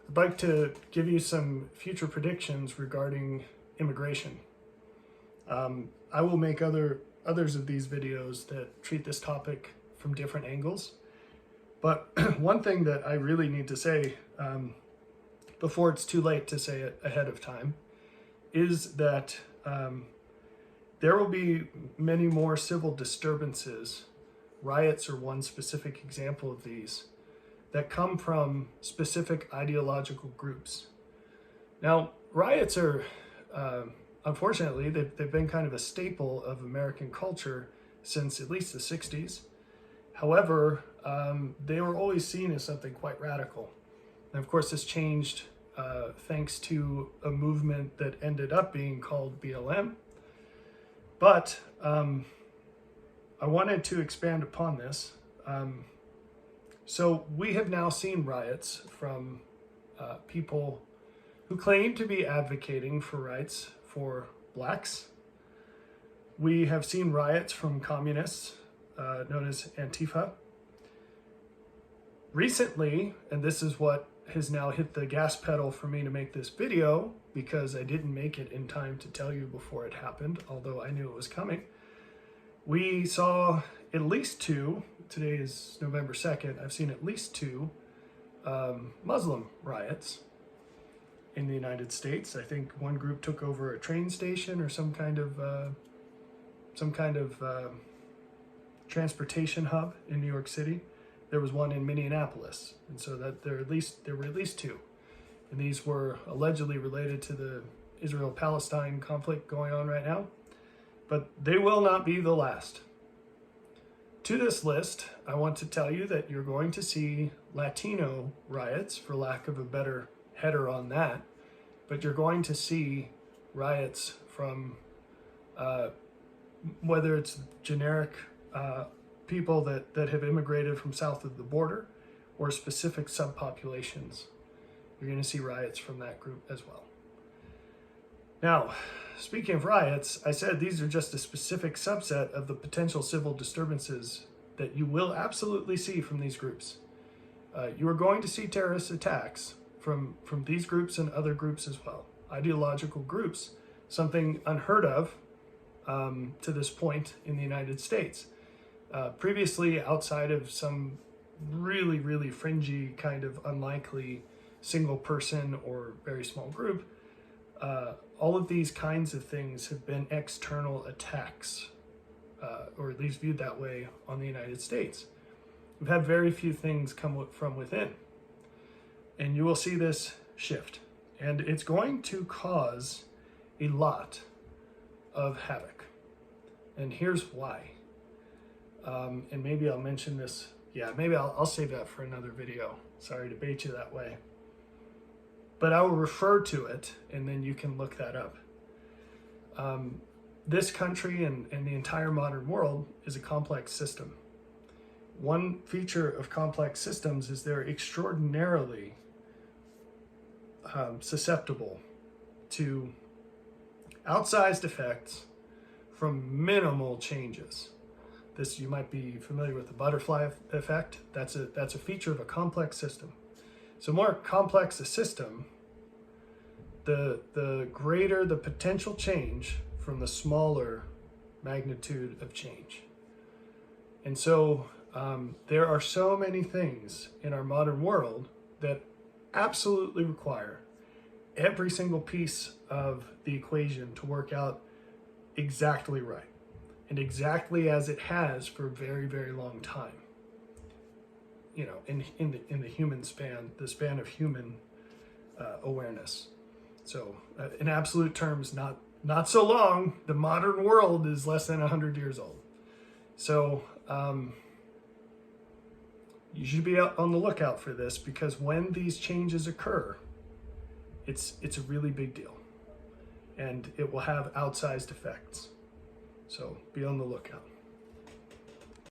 I'd like to give you some future predictions regarding immigration. I will make others of these videos that treat this topic from different angles. But one thing that I really need to say before it's too late to say it ahead of time is that there will be many more civil disturbances. Riots are one specific example of these that come from specific ideological groups. Now, riots are, unfortunately, they've been kind of a staple of American culture since at least the 60s. However, they were always seen as something quite radical. And of course, this changed thanks to a movement that ended up being called BLM. But I wanted to expand upon this. So we have now seen riots from people who claim to be advocating for rights for blacks. We have seen riots from communists known as Antifa. Recently, and this is what has now hit the gas pedal for me to make this video, because I didn't make it in time to tell you before it happened, although I knew it was coming. We saw at least two, today is November 2nd, I've seen at least two Muslim riots in the United States. I think one group took over a train station or some kind of transportation hub in New York City. There was one in Minneapolis, and so that there were at least two, and these were allegedly related to the Israel-Palestine conflict going on right now. But they will not be the last. To this list, I want to tell you that you're going to see Latino riots, for lack of a better header on that, but you're going to see riots from whether it's generic people that have immigrated from south of the border or specific subpopulations. You're going to see riots from that group as well. Now, speaking of riots, I said these are just a specific subset of the potential civil disturbances that you will absolutely see from these groups. You are going to see terrorist attacks from these groups and other groups as well. Ideological groups, something unheard of to this point in the United States. Previously, outside of some really, really fringy, kind of unlikely single person or very small group, all of these kinds of things have been external attacks, or at least viewed that way on the United States. We've had very few things come from within. And you will see this shift. And it's going to cause a lot of havoc. And here's why. And maybe I'll mention this. Yeah, maybe I'll save that for another video. Sorry to bait you that way. But I will refer to it, and then you can look that up. This country and the entire modern world is a complex system. One feature of complex systems is they're extraordinarily susceptible to outsized effects from minimal changes. This, you might be familiar with the butterfly effect. That's a feature of a complex system. So more complex a system, the greater the potential change from the smaller magnitude of change. And so there are so many things in our modern world that absolutely require every single piece of the equation to work out exactly right, and exactly as it has for a very, very long time. You know, in the human span, the span of human awareness. So in absolute terms, not so long. The modern world is less than 100 years old. So you should be on the lookout for this, because when these changes occur, it's a really big deal, and it will have outsized effects. So be on the lookout.